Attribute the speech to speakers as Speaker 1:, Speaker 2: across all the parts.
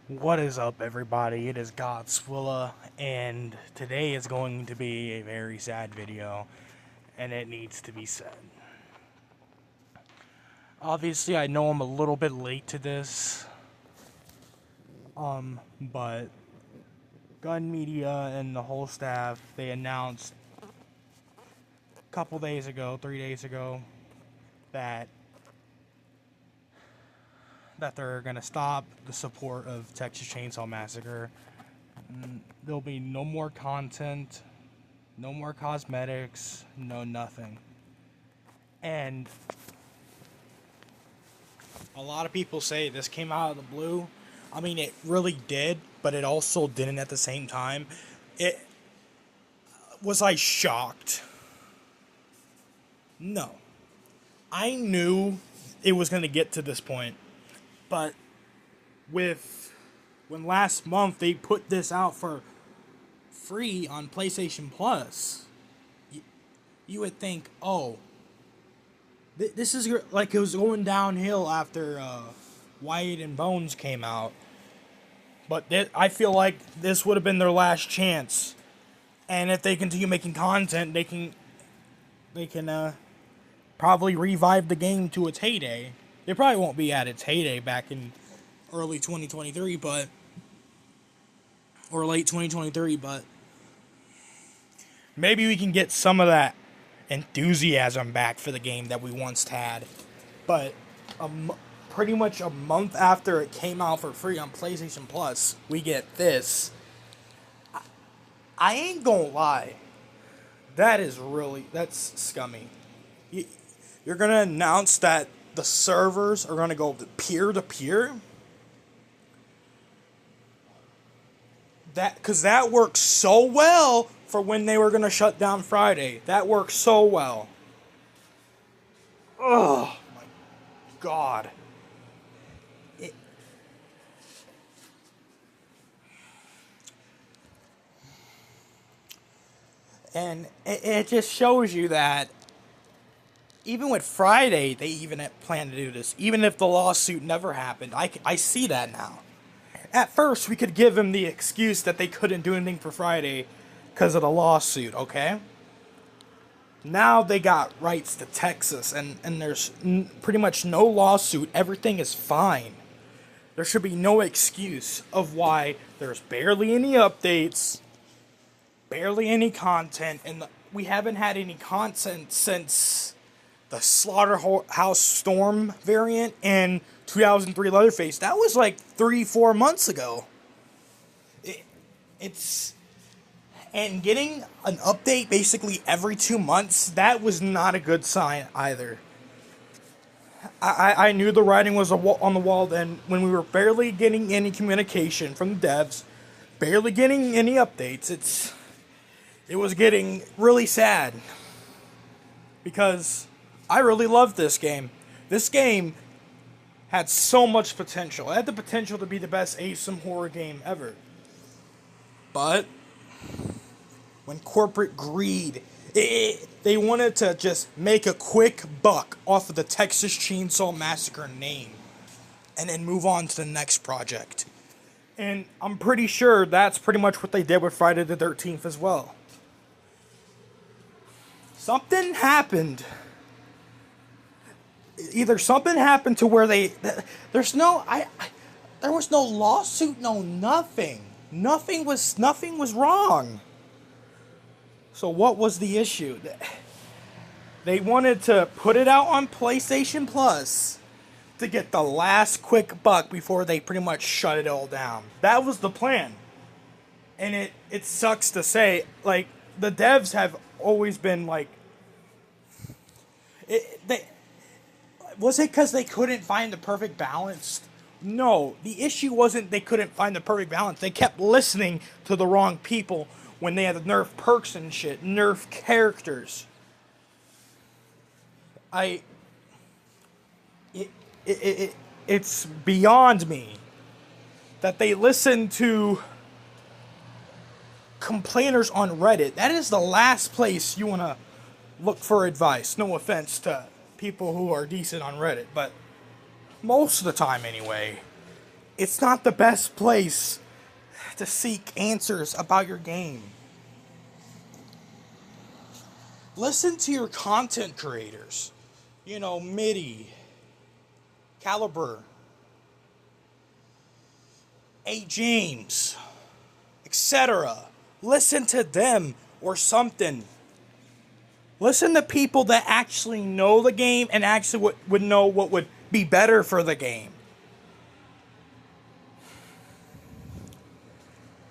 Speaker 1: What is up, everybody? It is Godswilla, and today is going to be a very sad video, and it needs to be said. Obviously, I know I'm a little bit late to this, but Gun Media and the whole staff, they announced a couple days ago, 3 days ago, that they're gonna stop the support of Texas Chainsaw Massacre. There'll be no more content, no more cosmetics, no nothing. And a lot of people say this came out of the blue. I mean, it really did, but it also didn't at the same time. It was I shocked? No. I knew it was going to get to this point. But when last month they put this out for free on PlayStation Plus, you would think, oh, this is like it was going downhill after White and Bones came out. But I feel like this would have been their last chance. And if they continue making content, they can probably revive the game to its heyday. It probably won't be at its heyday back in early 2023, or late 2023, but maybe we can get some of that enthusiasm back for the game that we once had. But pretty much a month after it came out for free on PlayStation Plus, we get this. I ain't gonna lie. That's scummy. You're gonna announce that the servers are gonna go peer to peer? Because that works so well for when they were gonna shut down Friday. That works so well. Oh my God. And it just shows you that even with Friday, they even had planned to do this. Even if the lawsuit never happened, I see that now. At first, we could give them the excuse that they couldn't do anything for Friday because of the lawsuit, okay? Now they got rights to Texas, and there's pretty much no lawsuit. Everything is fine. There should be no excuse of why there's barely any updates, barely any content, and we haven't had any content since the Slaughterhouse Storm variant and 2003 Leatherface. That was like 3-4 months ago. And getting an update basically every 2 months, that was not a good sign either. I knew the writing was on the wall then when we were barely getting any communication from the devs, barely getting any updates. It was getting really sad because I really loved this game. This game had so much potential. It had the potential to be the best ASM horror game ever. But when corporate greed, they wanted to just make a quick buck off of the Texas Chainsaw Massacre name and then move on to the next project. And I'm pretty sure that's pretty much what they did with Friday the 13th as well. Something happened. Either something happened to where there was no lawsuit, no nothing. Nothing was wrong. So what was the issue? They wanted to put it out on PlayStation Plus to get the last quick buck before they pretty much shut it all down. That was the plan. And it sucks to say, like, the devs have always been like, was it because they couldn't find the perfect balance? No, the issue wasn't they couldn't find the perfect balance. They kept listening to the wrong people when they had to nerf perks and shit, nerf characters. It's beyond me that they listen to complainers on Reddit. That is the last place you want to look for advice. No offense to people who are decent on Reddit, but most of the time anyway, it's not the best place to seek answers about your game. Listen to your content creators. You know, MIDI, Caliber, A. James, etc. Listen to them or something. Listen to people that actually know the game and actually would know what would be better for the game.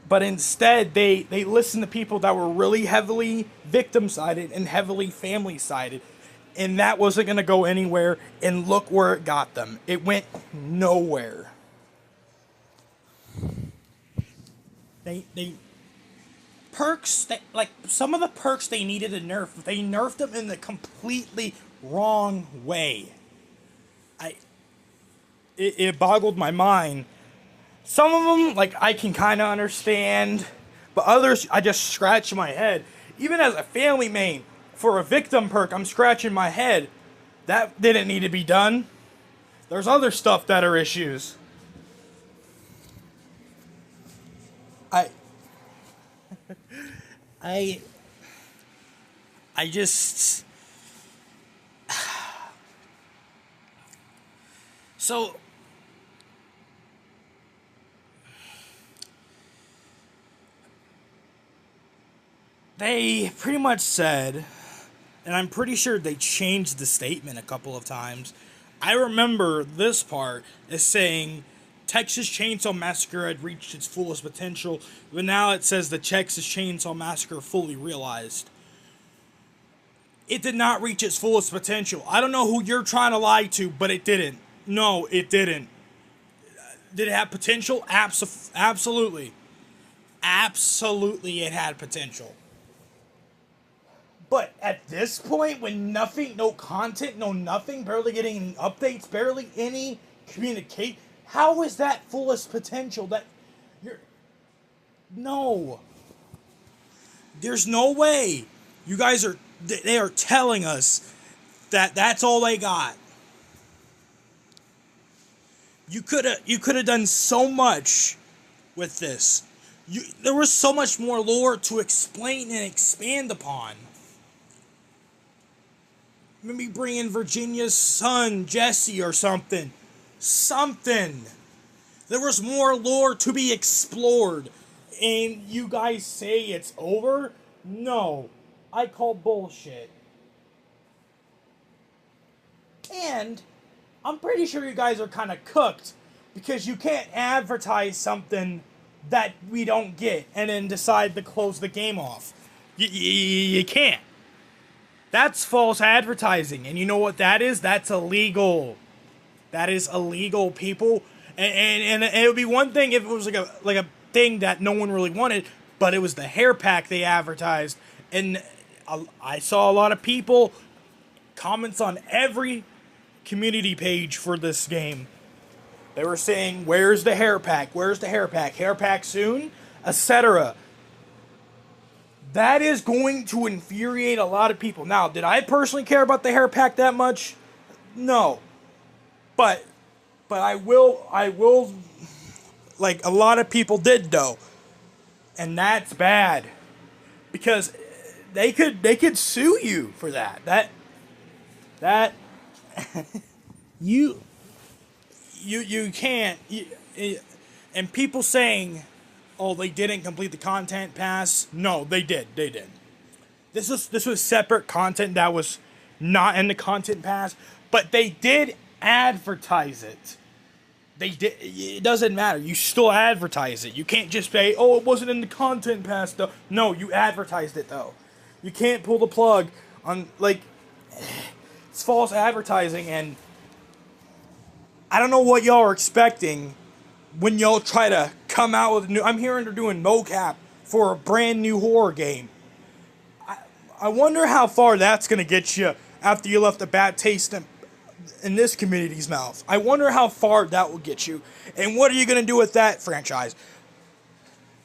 Speaker 1: But instead, they listen to people that were really heavily victim-sided and heavily family-sided. And that wasn't going to go anywhere. And look where it got them. It went nowhere. They perks, like some of the perks they needed to nerf, they nerfed them in the completely wrong way. It boggled my mind. Some of them, like, I can kind of understand, but others, I just scratch my head. Even as a family main, for a victim perk, I'm scratching my head. That didn't need to be done. There's other stuff that are issues. I just... So... They pretty much said, and I'm pretty sure they changed the statement a couple of times. I remember this part as saying Texas Chainsaw Massacre had reached its fullest potential, but now it says the Texas Chainsaw Massacre fully realized. It did not reach its fullest potential. I don't know who you're trying to lie to, but it didn't. No, it didn't. Did it have potential? Absolutely. Absolutely it had potential. But at this point, when nothing, no content, no nothing, barely getting any updates, barely any communicate, how is that fullest potential? That you're no. There's no way. You guys are, they are telling us that that's all they got. You could have done so much with this. There was so much more lore to explain and expand upon. Maybe bring in Virginia's son, Jesse, or something. Something. There was more lore to be explored. And you guys say it's over? No. I call bullshit. And I'm pretty sure you guys are kind of cooked. Because you can't advertise something that we don't get and then decide to close the game off. You can't. That's false advertising. And you know what that is? That's illegal. That is illegal, people. And it would be one thing if it was like a thing that no one really wanted, but it was the hair pack they advertised. And I saw a lot of people comments on every community page for this game. They were saying, where's the hair pack? Where's the hair pack? Hair pack soon? Etc. That is going to infuriate a lot of people. Now, did I personally care about the hair pack that much? No. But I will, like, a lot of people did, though. And that's bad. Because they could sue you for that. That, you can't, and people saying, oh, they didn't complete the content pass. No, they did. This was separate content that was not in the content pass, but they did advertise it. They did. It doesn't matter. You still advertise it. You can't just say, oh, it wasn't in the content pass, though. No, you advertised it, though. You can't pull the plug on, like, it's false advertising, and I don't know what y'all are expecting when y'all try to come out with new... I'm hearing they're doing mocap for a brand new horror game. I wonder how far that's going to get you after you left a bad taste in this community's mouth. I wonder how far that will get you. And what are you going to do with that franchise?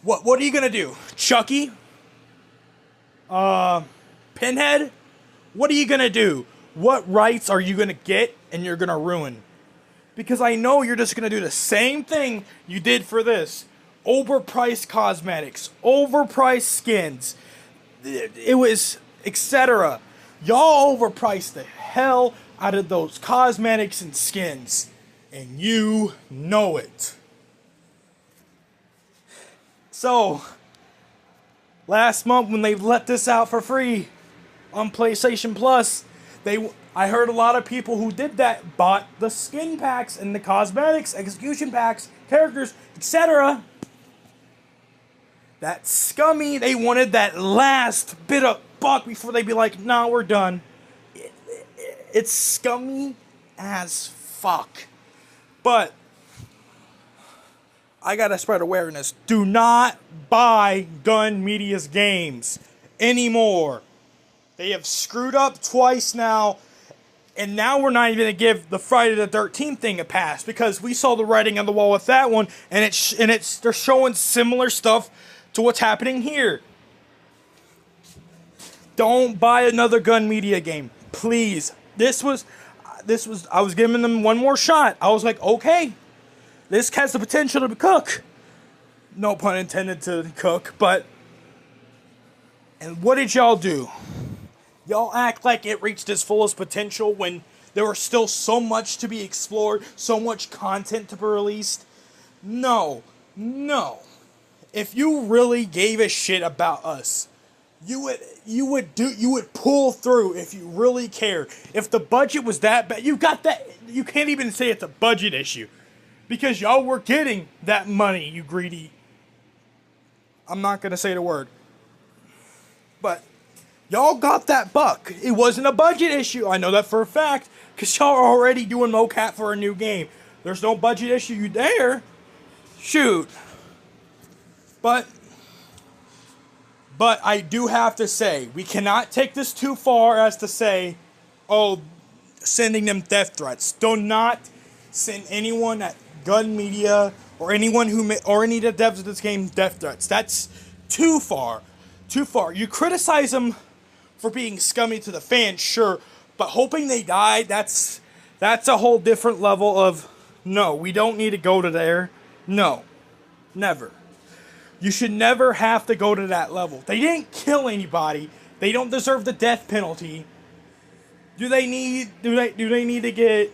Speaker 1: What are you going to do? Chucky? Pinhead? What are you going to do? What rights are you going to get and you're going to ruin? Because I know you're just going to do the same thing you did for this. Overpriced cosmetics, overpriced skins. It was etc. Y'all overpriced the hell out of those cosmetics and skins. And you know it. So, last month when they let this out for free on PlayStation Plus, I heard a lot of people who did that bought the skin packs and the cosmetics, execution packs, characters, etc. That scummy, they wanted that last bit of buck before they'd be like, nah, we're done. It's scummy as fuck. But I gotta spread awareness. Do not buy Gun Media's games anymore. They have screwed up twice now, and now we're not even gonna give the Friday the 13th thing a pass because we saw the writing on the wall with that one, and they're showing similar stuff to what's happening here. Don't buy another Gun Media game, please. I was giving them one more shot. I was like, okay, this has the potential to cook. No pun intended to cook, but. And what did y'all do? Y'all act like it reached its fullest potential when there was still so much to be explored, so much content to be released. No. If you really gave a shit about us, you would pull through if you really cared. If the budget was that bad, you can't even say it's a budget issue. Because y'all were getting that money, you greedy. I'm not gonna say the word. But y'all got that buck. It wasn't a budget issue. I know that for a fact. Because y'all are already doing mocap for a new game. There's no budget issue there. Shoot. But I do have to say, we cannot take this too far as to say, oh, sending them death threats. Do not send anyone at Gun Media or anyone or any of the devs of this game death threats. That's too far. Too far. You criticize them for being scummy to the fans, sure, but hoping they die, that's a whole different level of, no, we don't need to go to there. No. Never. You should never have to go to that level. They didn't kill anybody. They don't deserve the death penalty. Do they need to get,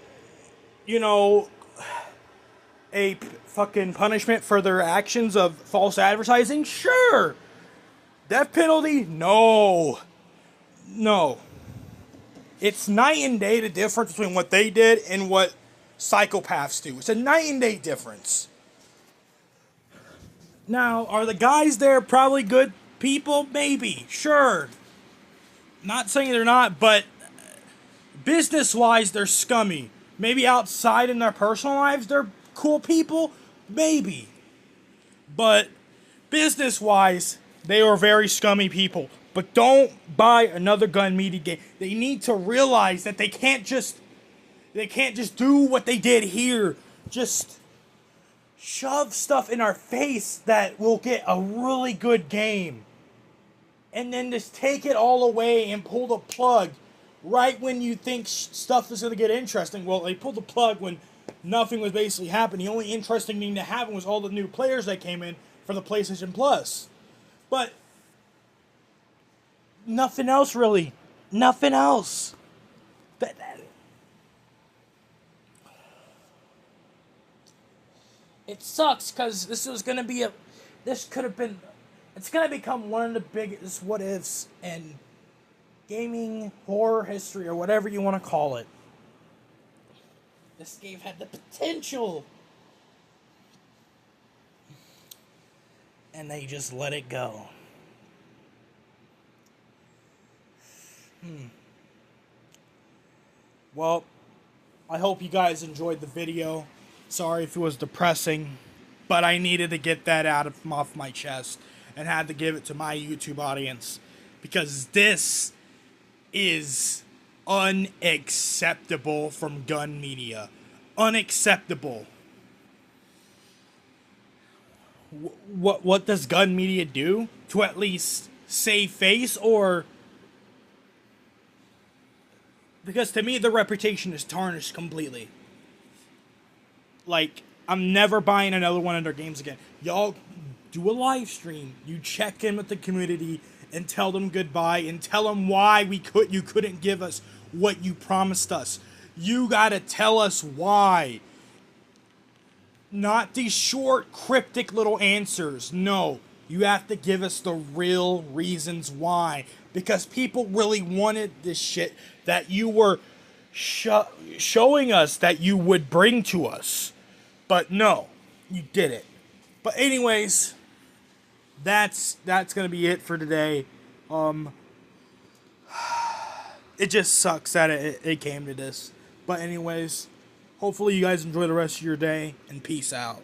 Speaker 1: a fucking punishment for their actions of false advertising? Sure. Death penalty? No. It's night and day the difference between what they did and what psychopaths do. It's a night and day difference. Now, are the guys there probably good people? Maybe. Sure. Not saying they're not, but business-wise, they're scummy. Maybe outside in their personal lives, they're cool people? Maybe. But business-wise, they are very scummy people. But don't buy another Gun Media game. They need to realize that they can't just do what they did here. Just shove stuff in our face that will get a really good game. And then just take it all away and pull the plug right when you think stuff is going to get interesting. Well, they pulled the plug when nothing was basically happening. The only interesting thing that happened was all the new players that came in for the PlayStation Plus. But nothing else, really. Nothing else. It sucks because it's going to become one of the biggest what ifs in gaming horror history or whatever you want to call it. This game had the potential. And they just let it go. Well, I hope you guys enjoyed the video. Sorry if it was depressing, but I needed to get that off my chest and had to give it to my YouTube audience because this is unacceptable from Gun Media. Unacceptable. What does Gun Media do to at least save face or... Because to me, the reputation is tarnished completely. Like, I'm never buying another one of their games again. Y'all do a live stream. You check in with the community and tell them goodbye and tell them why you couldn't give us what you promised us. You gotta tell us why. Not these short, cryptic little answers. No. You have to give us the real reasons why. Because people really wanted this shit that you were showing us that you would bring to us. But no, you did it. But anyways, that's gonna be it for today. It just sucks that it came to this. But anyways, hopefully you guys enjoy the rest of your day, and peace out.